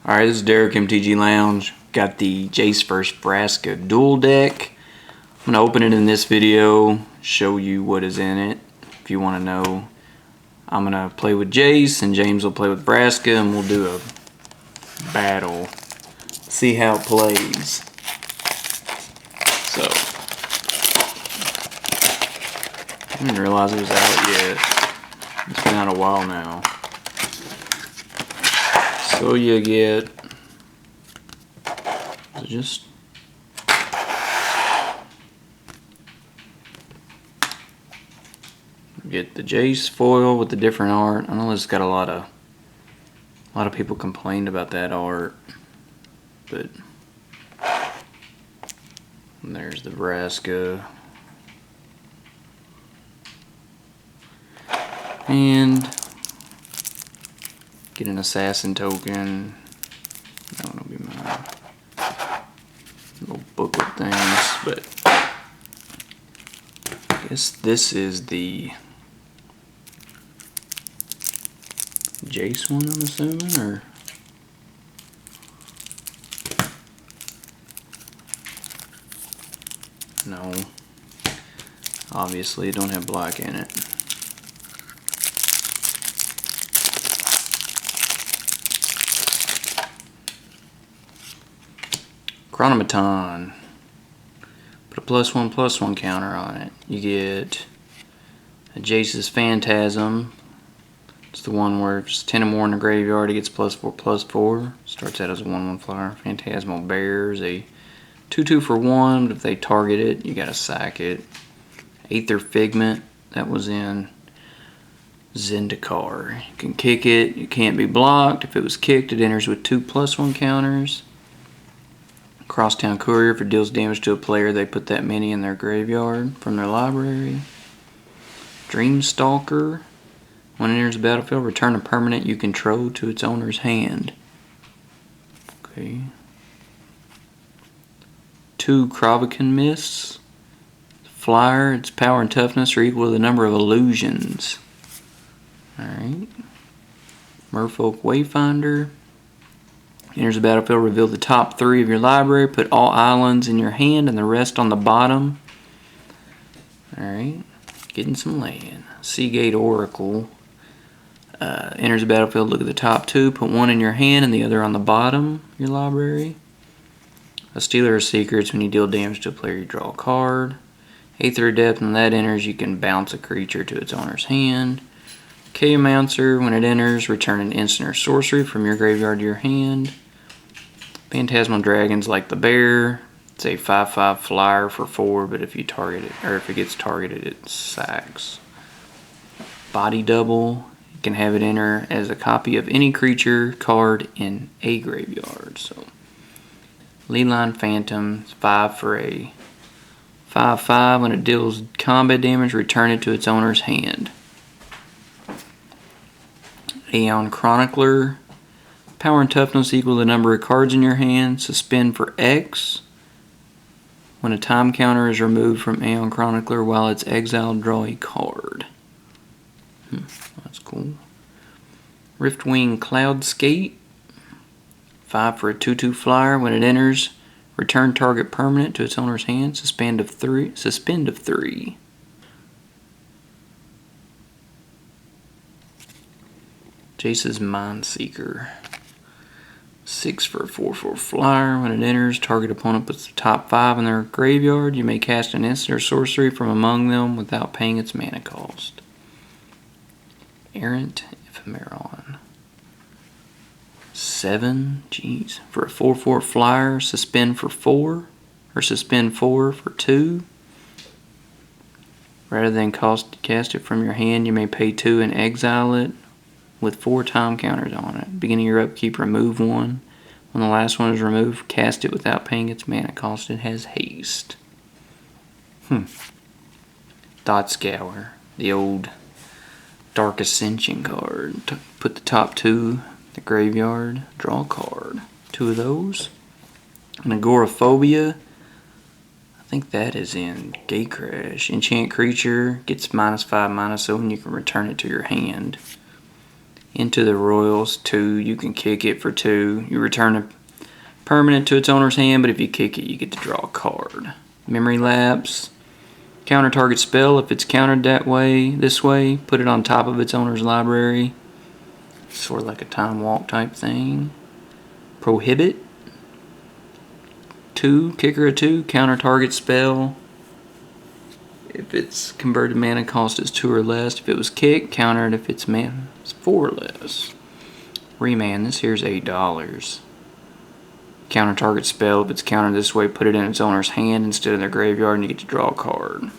Alright, this is Derek, MTG Lounge. Got the Jace vs. Vraska Duel Deck. I'm going to open it in this video, show you what is in it. If you want to know, I'm going to play with Jace and James will play with Vraska and we'll do a battle. See how it plays. So, I didn't realize it was out yet. It's been out a while now. So you get just get the Jace foil with the different art. I know it's got a lot of people complained about that art, but and there's the Vraska. And get an assassin token. That one will be mine. Little booklet things, but I guess this is the Jace one, I'm assuming, or no. Obviously, it don't have black in it. Chronomaton. Put a +1/+1 counter on it. You get a Jace's Phantasm. It's the one where if it's 10 or more in the graveyard, it gets +4/+4. Starts out as a 1/1 flyer. Phantasmal Bears, a 2/2 for 1, but if they target it, you gotta sack it. Aether Figment, that was in Zendikar. You can kick it, it can't be blocked. If it was kicked, it enters with 2 +1 counters. Crosstown Courier, if it deals damage to a player, they put that many in their graveyard from their library. Dreamstalker, when it enters the battlefield, return a permanent you control to its owner's hand. Okay. 2 Kravikan Mists. Flyer, its power and toughness are equal to the number of illusions. Alright. Merfolk Wayfinder. Enters the battlefield, reveal the top 3 of your library, put all islands in your hand and the rest on the bottom. Alright, getting some land. Seagate Oracle. Enters the battlefield, look at the top 2, put one in your hand and the other on the bottom of your library. A Stealer of Secrets, when you deal damage to a player, you draw a card. Aether Adept, when that enters, you can bounce a creature to its owner's hand. Chaomancer, when it enters, return an instant or sorcery from your graveyard to your hand. Phantasmal Dragons, like the bear. It's a 5/5 flyer for 4, but if you target it, or if it gets targeted, it sacks. Body Double, you can have it enter as a copy of any creature card in a graveyard. So, Leeline Phantom, 5 for a 5/5. When it deals combat damage, return it to its owner's hand. Aeon Chronicler, power and toughness equal to the number of cards in your hand. Suspend for X. When a time counter is removed from Aeon Chronicler while it's exiled, draw a card. That's cool. Riftwing Cloudskate, 5 for a 2/2 flyer. When it enters, return target permanent to its owner's hand. Suspend of 3. Jace's Mindseeker, 6 for a 4/4 flyer. When it enters, target opponent puts the top 5 in their graveyard. You may cast an instant or sorcery from among them without paying its mana cost. Errant Ephemeron, 7, jeez, for a 4/4 flyer. Suspend for 4, or suspend 4 for 2. Rather than cast it from your hand, you may pay 2 and exile it with 4 time counters on it. Beginning your upkeep, remove 1. When the last one is removed, cast it without paying its mana cost. It has haste. Thought Scour, the old Dark Ascension card. Put the top 2 in the graveyard, draw a card. 2 of those. And Agoraphobia, I think that is in Gatecrash. Enchant creature, gets -5/-0, and you can return it to your hand. Into the Royals, 2. You can kick it for 2. You return a permanent to its owner's hand, but if you kick it, you get to draw a card. Memory Lapse. Counter target spell. If it's countered this way, put it on top of its owner's library. Sort of like a Time Walk type thing. Prohibit. 2. Kicker a 2. Counter target spell. If its converted mana cost is 2 or less. If it was kicked, counter it if its mana is 4 or less. Remand. This here's $8. Counter target spell. If it's countered this way, put it in its owner's hand instead of their graveyard and you get to draw a card.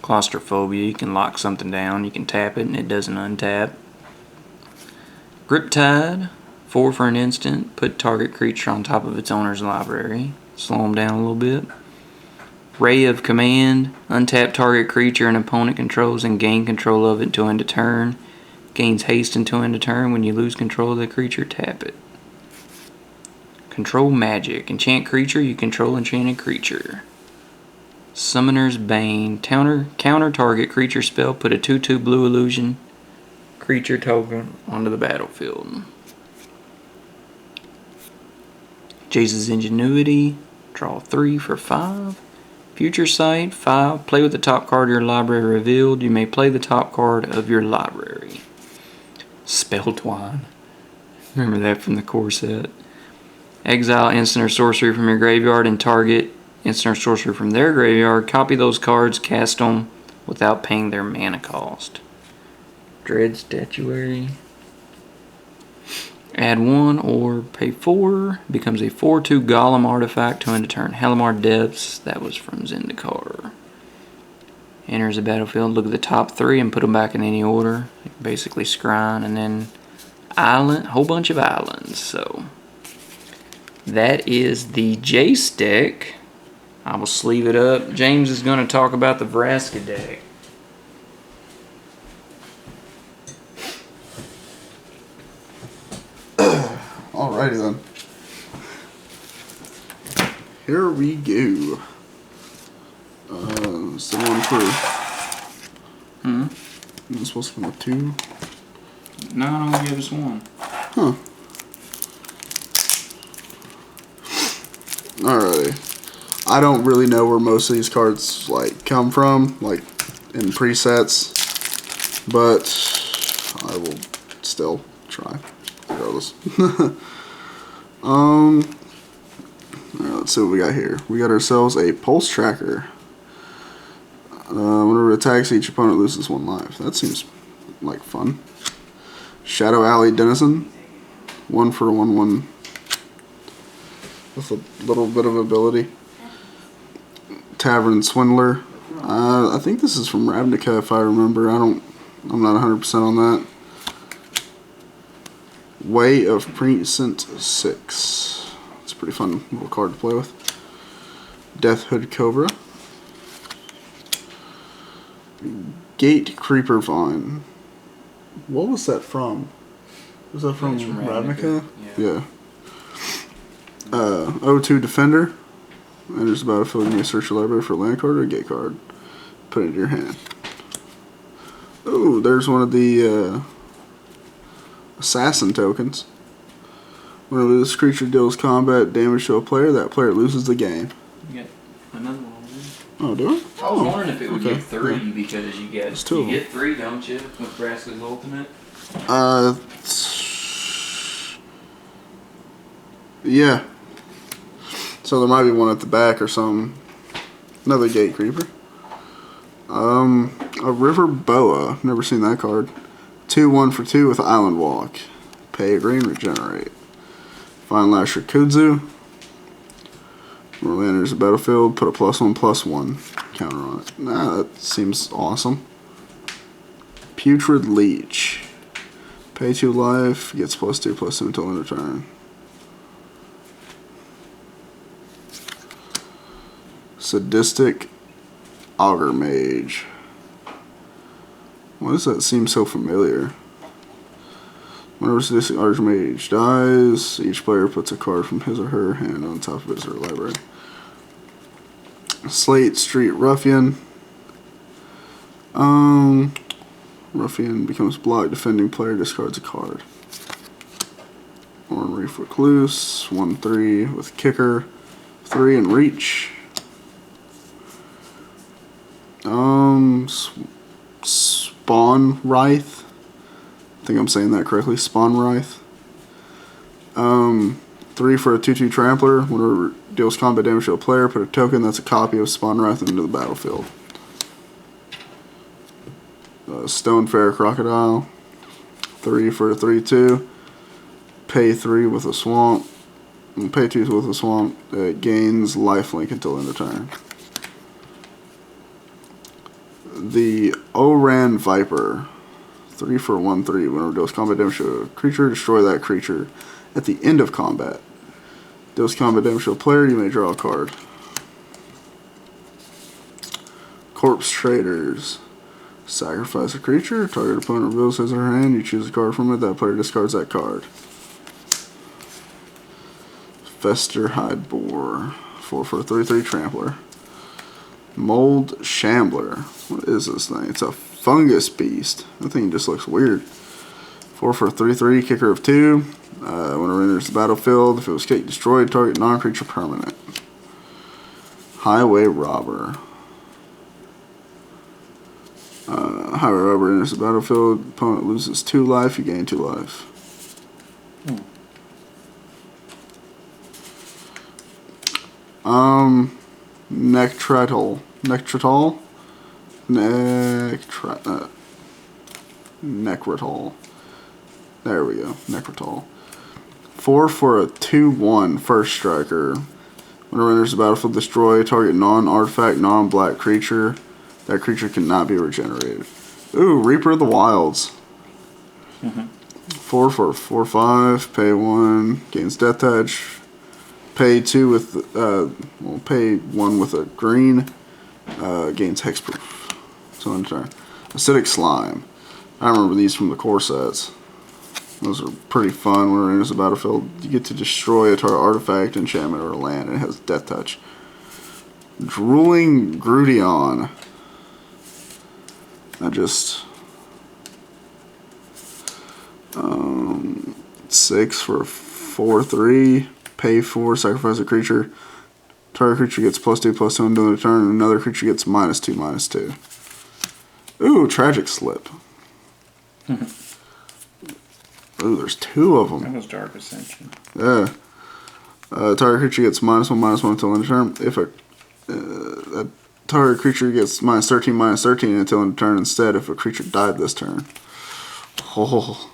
Claustrophobia. You can lock something down. You can tap it and it doesn't untap. Griptide. 4 for an instant. Put target creature on top of its owner's library. Slow them down a little bit. Ray of Command. Untap target creature an opponent controls and gain control of it until end of turn. Gains haste until end of turn. When you lose control of the creature, tap it. Control Magic. Enchant creature, you control enchanted creature. Summoner's Bane. Counter target creature spell. Put a 2/2 blue illusion creature token onto the battlefield. Jace's Ingenuity. Draw 3 for 5. Future Sight. 5. Play with the top card of your library revealed. You may play the top card of your library. Spell Twine. Remember that from the core set. Exile instant or sorcery from your graveyard and target instant or sorcery from their graveyard. Copy those cards, cast them without paying their mana cost. Dread Statuary. Add 1 or pay 4. Becomes a 4/2 Golem artifact to end of turn. Halimar Depths. That was from Zendikar. Enters the battlefield. Look at the top 3 and put them back in any order. Basically scrying and then island. Whole bunch of islands. So that is the Jace deck. I will sleeve it up. James is going to talk about the Vraska deck. Alrighty then. Here we go. Still on 3. Is it supposed to come with 2? No, no, give us 1. Huh. Alrighty. I don't really know where most of these cards like come from, like in presets, but I will still try regardless. Alright, let's see what we got here. We got ourselves a Pulse Tracker. Whenever it attacks, each opponent loses 1 life. That seems like fun. Shadow Alley Denizen. 1 for 1/1 with a little bit of ability. Tavern Swindler. I think this is from Ravnica if I remember. I'm not 100% on that. Way of Precinct 6. It's a pretty fun little card to play with. Death Hood Cobra. Gate Creeper Vine. What was that from? Was that from Ravnica? Yeah. O2 Defender. Enters the battlefield and you search your library for a land card or a gate card. Put it in your hand. Oh, there's one of the assassin tokens. Whenever this creature deals combat damage to a player, that player loses the game. You got another one. Oh, do it? I was wondering if it would get 3 yeah. because you get 3, don't you, with Vraska's Ultimate? Yeah. So there might be one at the back or something. Another Gate Creeper. A River Boa. Never seen that card. 2/1 for 2 with Island Walk. Pay a green, regenerate. Fine Lasher Kudzu. When it enters the battlefield, put a +1/+1 counter on it. Nah, that seems awesome. Putrid Leech. Pay 2 life, gets +2/+2 until end of turn. Sadistic Augur Mage. Why does that seem so familiar? Whenever Sadistic Augur Mage dies, each player puts a card from his or her hand on top of his or her library. Slate Street Ruffian. Ruffian becomes blocked. Defending player discards a card. Ornery Recluse. 1/3 with kicker. 3 and reach. Spawn Wraith. I think I'm saying that correctly. Spawn Wraith. 3 for a 2/2 trampler. Whenever it deals combat damage to a player, put a token that's a copy of Spawn Wraith into the battlefield. Stonefair Crocodile. 3 for a 3/2. Pay 3 with a swamp. Pay 2 with a swamp. It gains lifelink until end of turn. The Oran Viper. 3 for 1/3. Whenever it deals combat damage to a creature, destroy that creature at the end of combat. Deals combat damage to a player, you may draw a card. Corpse Traders. Sacrifice a creature. Target opponent reveals his or her hand. You choose a card from it. That player discards that card. Fester Hide Boar. 4 for a 3/3 trampler. Mold Shambler. What is this thing? It's a fungus beast. That thing just looks weird. 4 for a 3/3 kicker of 2. When it enters the battlefield, if it was kicked, destroy target non-creature permanent. Highway Robber. Highway Robber enters the battlefield. Opponent loses 2 life. You gain 2 life. Nectritol. Necritol. There we go. Necritol. 4 for a 2/1 first striker. When it enters the battlefield, destroy target non-artifact, non-black creature. That creature cannot be regenerated. Ooh, Reaper of the Wilds. 4 for a 4/5. Pay 1. Gains Death Touch. Pay 2 with pay 1 with a green. Gains Hexproof. So in turn, Acidic Slime. I remember these from the core sets. Those are pretty fun. When it enters the battlefield, you get to destroy a target artifact, enchantment, or a land, and it has Death Touch. Drooling Grudion. I just 6 for 4/3. Pay 4, sacrifice a creature. Target creature gets +2/+2 until the turn, and another creature gets -2/-2. Ooh, Tragic Slip. Ooh, there's 2 of them. That was Dark Ascension. Yeah. Target creature gets -1/-1 until end of turn. If a target creature gets -13/-13 until end of turn instead if a creature died this turn. Oh.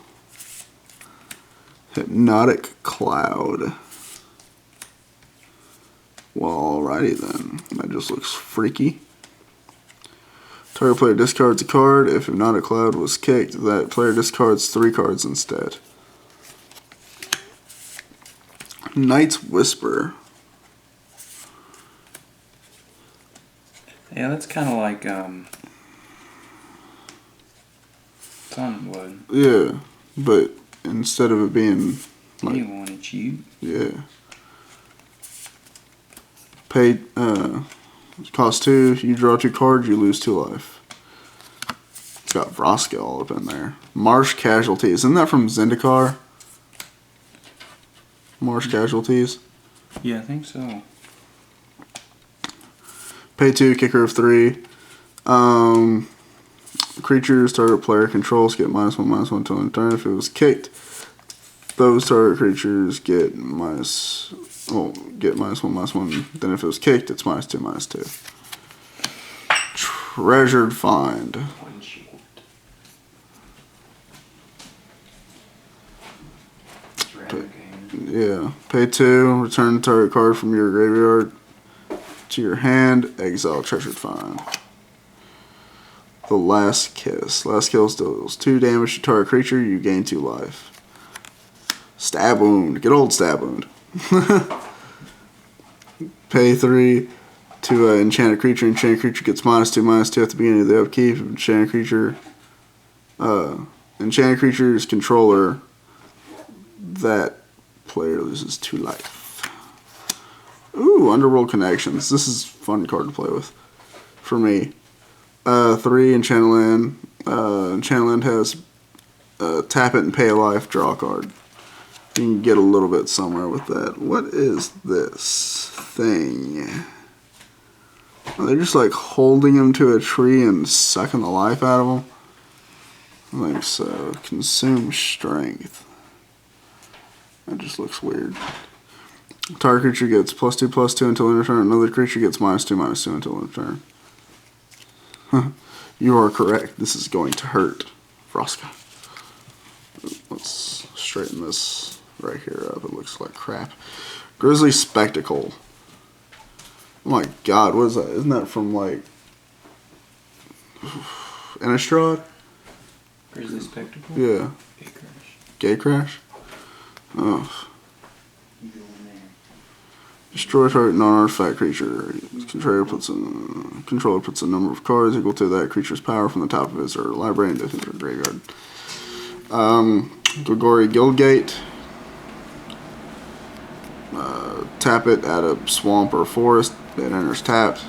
Hypnotic Cloud. Well, alrighty then. That just looks freaky. Target player discards a card. If Hypnotic Cloud was kicked, that player discards 3 cards instead. Night's Whisper. Yeah, that's kind of like Sunwood. Yeah, but instead of it being like, Anyone, it's you. yeah. Pay cost 2, you draw 2 cards, you lose 2 life. It's got Vraska all up in there. Marsh Casualties. Isn't that from Zendikar? Marsh Casualties. Yeah, I think so. Pay 2, kicker of 3. Creatures target player controls get -1/-1 until end of turn. If it was kicked, those target creatures get -1/-1. Then if it was kicked, it's -2/-2. Treasured Find. One shield. Yeah. Pay 2, return target card from your graveyard to your hand, exile Treasured Find. The Last Kiss. Last Kiss deals 2 damage to target creature, you gain 2 life. Stab Wound. Good old Stab Wound. Pay 3 to enchant a creature. Enchanted creature gets -2/-2 at the beginning of the upkeep. Enchanted creature's controller, that player loses 2 life. Ooh, Underworld Connections. This is a fun card to play with for me. 3 enchant land. Enchantment has tap it and pay a life, draw a card. You can get a little bit somewhere with that. What is this thing? Oh, they're just like holding him to a tree and sucking the life out of him. I think so. Consume strength. That just looks weird. Target creature gets +2/+2 until end of turn. Another creature gets -2/-2 until end of turn. You are correct. This is going to hurt, Vraska. Let's straighten this right here up. It looks like crap. Grizzly Spectacle. Oh my god, what is that? Isn't that from like Innistrad? Grizzly Spectacle? Yeah. Gate Crash. Gate Crash? Oh. You go in there. Destroy target non-artifact creature. Controller puts a number of cards equal to that creature's power from the top of his or library into his or graveyard. Grigori Guildgate. Tap it, add a swamp or forest. It enters tapped.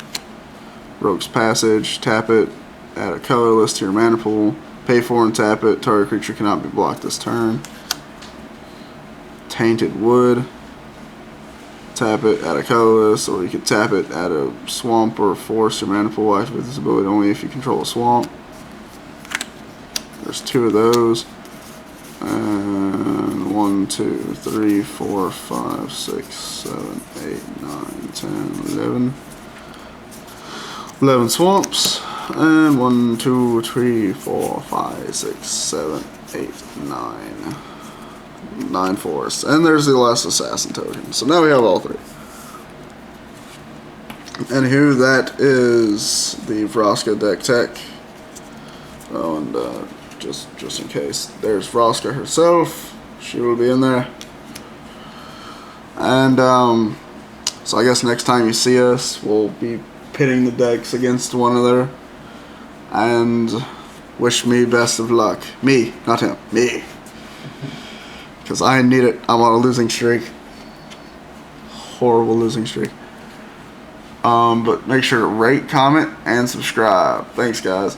Rogue's Passage. Tap it, add a colorless to your mana pool. Pay 4 and tap it. Target creature cannot be blocked this turn. Tainted Wood. Tap it, add a colorless, or you can tap it, add a swamp or a forest or mana pool. Activate this ability only if you control a swamp. There's 2 of those. And 1, 2, 3, 4, 5, 6, 7, 8, 9, 10, 11. 11 swamps. And 1, 2, 3, 4, 5, 6, 7, 8, 9. 9 forests. And there's the last assassin token. So now we have all 3. Anywho, that is the Vraska deck tech. Oh, and just in case, there's Vraska herself. She will be in there. And so I guess next time you see us, we'll be pitting the decks against one another. And wish me best of luck. Me, not him. Me. Because I need it. I'm on a losing streak. Horrible losing streak. But make sure to rate, comment, and subscribe. Thanks, guys.